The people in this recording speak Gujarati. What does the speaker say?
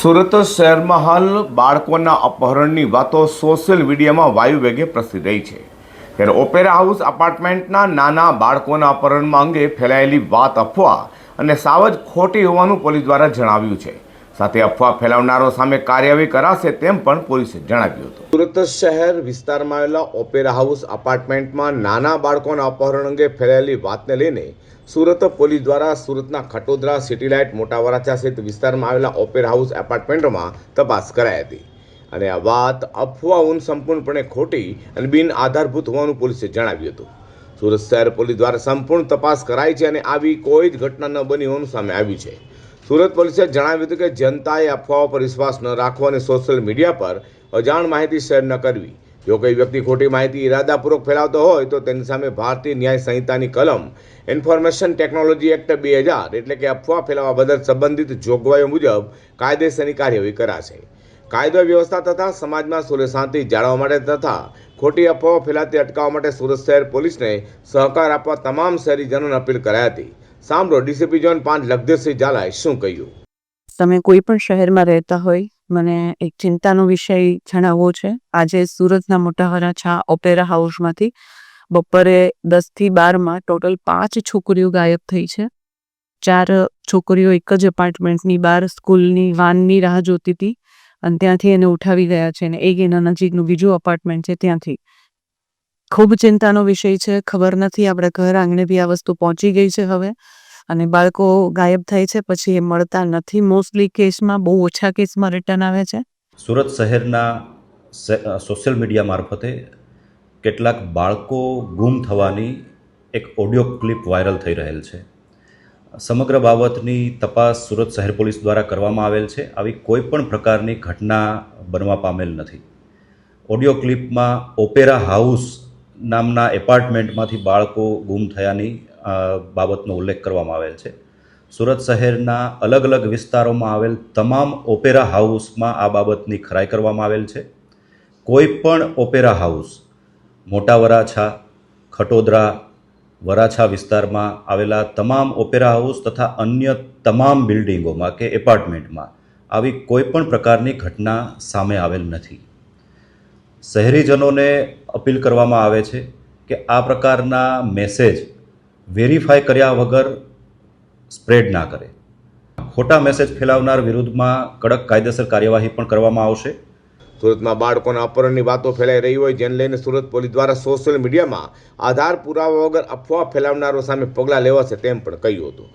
સુરત શહેરમાં હાલ બાળકોના અપહરણની વાતો સોશિયલ મીડિયામાં વાયુ વેગે પ્રસરી રહી છે. ત્યારે ઓપેરા હાઉસ એપાર્ટમેન્ટના નાના બાળકોના અપહરણ અંગે ફેલાયેલી વાત અફવા અને સાવ જ ખોટી હોવાનું પોલીસ દ્વારા જણાવ્યું છે. સાથે અફવા ફેલાવનારો સામે કાર્યવાહી કરાશે તેમ પણ પોલીસે જણાવ્યું હતું. સુરત શહેર વિસ્તારમાં આવેલા ઓપેરા હાઉસ એપાર્ટમેન્ટમાં નાના બાળકોના અપહરણ અંગે ફેલાયેલી વાતને લઈને સુરત પોલીસ દ્વારા સુરતના ખટોદરા, સિટીલાઇટ, મોટા વરાછા સહિત વિસ્તારમાં આવેલા ઓપેરા હાઉસ એપાર્ટમેન્ટમાં તપાસ કરાઈ હતી અને આ વાત અફવાઓનું સંપૂર્ણપણે ખોટી અને બિન આધારભૂત હોવાનું પોલીસે જણાવ્યું હતું. સુરત શહેર પોલીસ દ્વારા સંપૂર્ણ તપાસ કરાઈ છે અને આવી કોઈ જ ઘટના ન બની હોવાનું સામે આવ્યું છે. સુરત પોલીસે જણાવ્યું હતું કે જનતાએ અફવાઓ પર વિશ્વાસ ન રાખવો અને સોશિયલ મીડિયા પર અજાણ માહિતી શેર ન કરવી. જો કોઈ વ્યક્તિ ખોટી માહિતી ઇરાદાપૂર્વક ફેલાવતો હોય તો તેની સામે ભારતીય ન્યાય સંહિતાની કલમ ઇન્ફોર્મેશન ટેકનોલોજી એક્ટ 2000 એટલે કે અફવા ફેલાવવા બદલ સંબંધિત જોગવાઈઓ મુજબ કાયદેસરની કાર્યવાહી કરાશે. કાયદો વ્યવસ્થા તથા સમાજમાં સુલેહ શાંતિ જાળવવા માટે તથા ખોટી અફવાઓ ફેલાતી અટકાવવા માટે સુરત શહેર પોલીસને સહકાર આપવા તમામ શહેરીજનોને અપીલ કરાઈ હતી. સાંભળો ડીસીપી ઝોન 5 લખદેવસિંહ ઝાલાએ શું કહ્યું. તમે કોઈ પણ શહેરમાં રહેતા હોય, મને એક ચિંતાનો વિષય જણાવવો છે. આજે સુરતના મોટા વરાછા ઓપેરા હાઉસમાંથી બપોરે 10 થી 12 ટોટલ 5 છોકરીઓ ગાયબ થઈ છે. 4 છોકરીઓ એક જ એપાર્ટમેન્ટની બહાર સ્કૂલની વાનની રાહ જોતી હતી અને ત્યાંથી એને ઉઠાવી ગયા છે અને એક એના નજીકનું બીજું અપાર્ટમેન્ટ છે ત્યાંથી. ખૂબ ચિંતાનો વિષય છે. ખબર નથી આપણા ઘર આંગણે બી આ વસ્તુ પહોંચી ગઈ છે હવે, અને બાળકો ગાયબ થાય છે પછી એ મળતા નથી. મોસ્ટલી કેસમાં, બહુ ઓછા કેસમાં રિટર્ન આવે છે. સુરત શહેરના સોશિયલ મીડિયા મારફતે કેટલાક બાળકો ગુમ થવાની એક ઓડિયો ક્લિપ વાયરલ થઈ રહેલ છે. સમગ્ર બાબતની તપાસ સુરત શહેર પોલીસ દ્વારા કરવામાં આવેલ છે. આવી કોઈ પણ પ્રકારની ઘટના બનવા પામેલ નથી. ઓડિયો ક્લિપમાં ઓપેરા હાઉસ નામના એપાર્ટમેન્ટમાંથી બાળકો ગુમ થયાની બાબતનો ઉલ્લેખ કરવામાં આવેલ છે. સુરત શહેરના અલગ અલગ વિસ્તારોમાં આવેલ તમામ ઓપેરા હાઉસમાં આ બાબતની ખરાઈ કરવામાં આવેલ છે. કોઈ પણ ઓપેરા હાઉસ મોટા વરાછા, ખટોદરા, વરાછા વિસ્તારમાં આવેલા તમામ ઓપેરા હાઉસ તથા અન્ય તમામ બિલ્ડિંગોમાં કે એપાર્ટમેન્ટમાં આવી કોઈ પણ પ્રકારની ઘટના સામે આવેલ નથી. શહેરીજનોને અપીલ કરવામાં આવે છે કે આ પ્રકારના મેસેજ વેરીફાઈ કર્યા વગર સ્પ્રેડ ના કરે. ખોટા મેસેજ ફેલાવનાર વિરુદ્ધમાં કડક કાયદેસર કાર્યવાહી પણ કરવામાં આવશે. સુરતમાં બાળકોના અપહરણની વાતો ફેલાઈ રહી હોય જેને લઈને સુરત પોલીસ દ્વારા સોશિયલ મીડિયામાં આધાર પુરાવા વગર અફવા ફેલાવનારો સામે પગલાં લેવાશે તેમ પણ કહ્યું હતું.